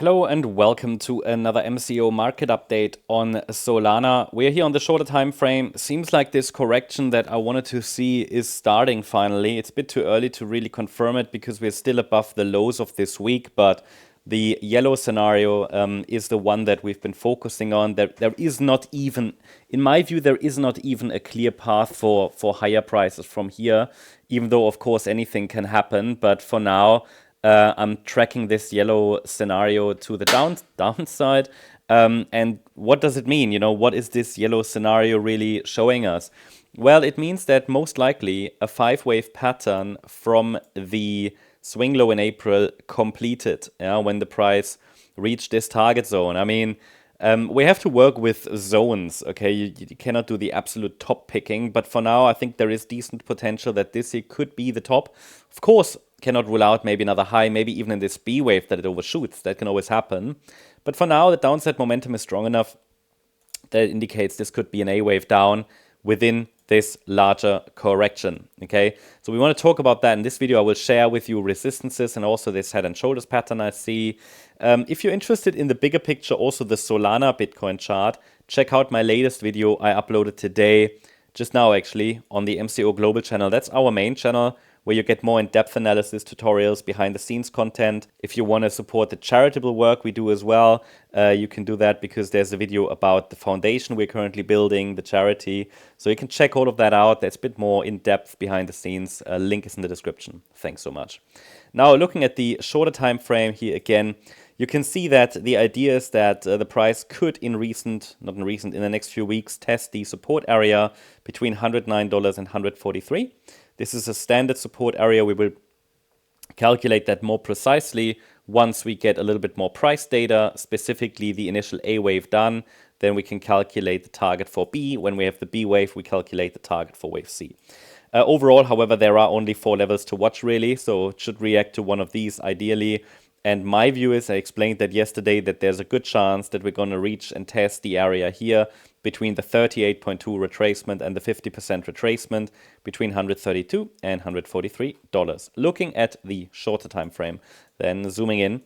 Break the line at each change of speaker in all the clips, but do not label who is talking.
Hello and welcome to another MCO market update on Solana. We're here on the shorter time frame. Seems like this correction that I wanted to see is starting finally. It's a bit too early to really confirm it because we're still above the lows of this week, but the yellow scenario is the one that we've been focusing on. There is not even, in my view, there is not even a clear path for higher prices from here, even though, of course, anything can happen. But for now, I'm tracking this yellow scenario to the downside. And what does it mean? What is this yellow scenario really showing us? Well, it means that most likely a 5-wave pattern from the swing low in April completed when the price reached this target zone. I mean, we have to work with zones, okay? You cannot do the absolute top picking, but for now, I think there is decent potential that this here could be the top. Of course, cannot rule out maybe another high, maybe even in this B wave that it overshoots. That can always happen. But for now, the downside momentum is strong enough that it indicates this could be an A wave down within this larger correction, okay? So we want to talk about that in this video. I will share with you resistances and also this head and shoulders pattern I see. If you're interested in the bigger picture, also the Solana Bitcoin chart, check out my latest video I uploaded today, just now actually, on the MCO Global channel. That's our main channel, where you get more in-depth analysis, tutorials, behind-the-scenes content. If you want to support the charitable work we do as well, you can do that because there's a video about the foundation we're currently building, the charity. So you can check all of that out. That's a bit more in-depth behind the scenes. Link is in the description. Thanks so much. Now, looking at the shorter time frame here again, you can see that the idea is that the price could in the next few weeks, test the support area between $109 and $143. This is a standard support area. We will calculate that more precisely once we get a little bit more price data, specifically the initial A wave done. Then we can calculate the target for B. When we have the B wave, we calculate the target for wave C. Overall, however, there are only 4 levels to watch really, so it should react to one of these ideally. And my view is, I explained that yesterday, that there's a good chance that we're going to reach and test the area here between the 38.2 retracement and the 50% retracement between $132 and $143. Looking at the shorter time frame, then zooming in,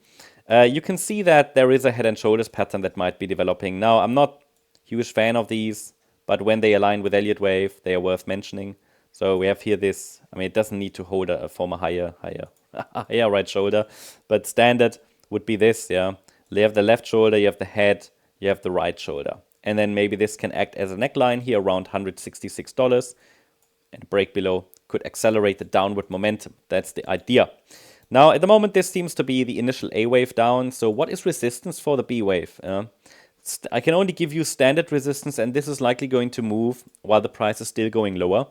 you can see that there is a head and shoulders pattern that might be developing. Now, I'm not a huge fan of these, but when they align with Elliott wave, they are worth mentioning. So we have here this, I mean, it doesn't need to hold a form a higher right shoulder, but standard would be this, yeah. You have the left shoulder, you have the head, you have the right shoulder. And then maybe this can act as a neckline here around $166, and break below could accelerate the downward momentum. That's the idea. Now, at the moment, this seems to be the initial A wave down. So what is resistance for the B wave? I can only give you standard resistance, and this is likely going to move while the price is still going lower.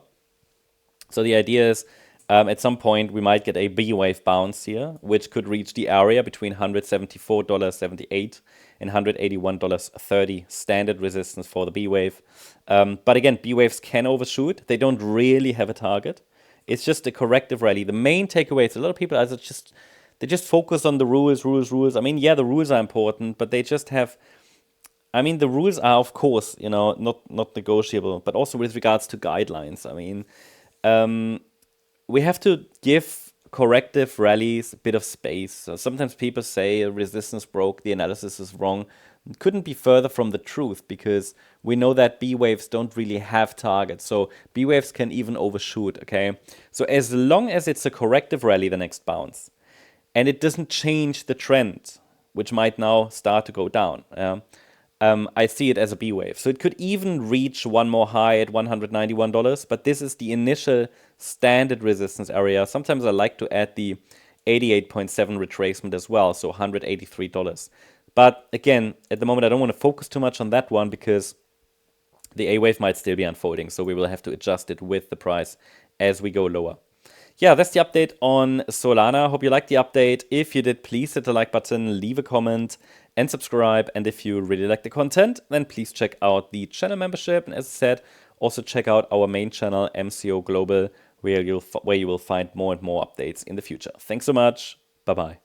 So the idea is at some point we might get a B wave bounce here, which could reach the area between $174.78 and $181.30 standard resistance for the B wave. But again, B waves can overshoot. They don't really have a target. It's just a corrective rally. The main takeaway is a lot of people they just focus on the rules. I mean, yeah, the rules are important, but they just have. I mean, the rules are, of course, not negotiable, but also with regards to guidelines. I mean, we have to give corrective rallies a bit of space. So sometimes people say resistance broke, the analysis is wrong. It couldn't be further from the truth, because we know that B waves don't really have targets. So B waves can even overshoot, okay? So as long as it's a corrective rally, the next bounce, and it doesn't change the trend, which might now start to go down, I see it as a B wave. So it could even reach one more high at $191, but this is the initial standard resistance area. Sometimes I like to add the 88.7 retracement as well, so $183. But again, at the moment, I don't want to focus too much on that one because the A wave might still be unfolding, so we will have to adjust it with the price as we go lower. Yeah, that's the update on Solana. Hope you liked the update. If you did, please hit the like button, leave a comment, and subscribe. And if you really like the content, then please check out the channel membership. And as I said, also check out our main channel, MCO Global, where you will find more and more updates in the future. Thanks so much. Bye-bye.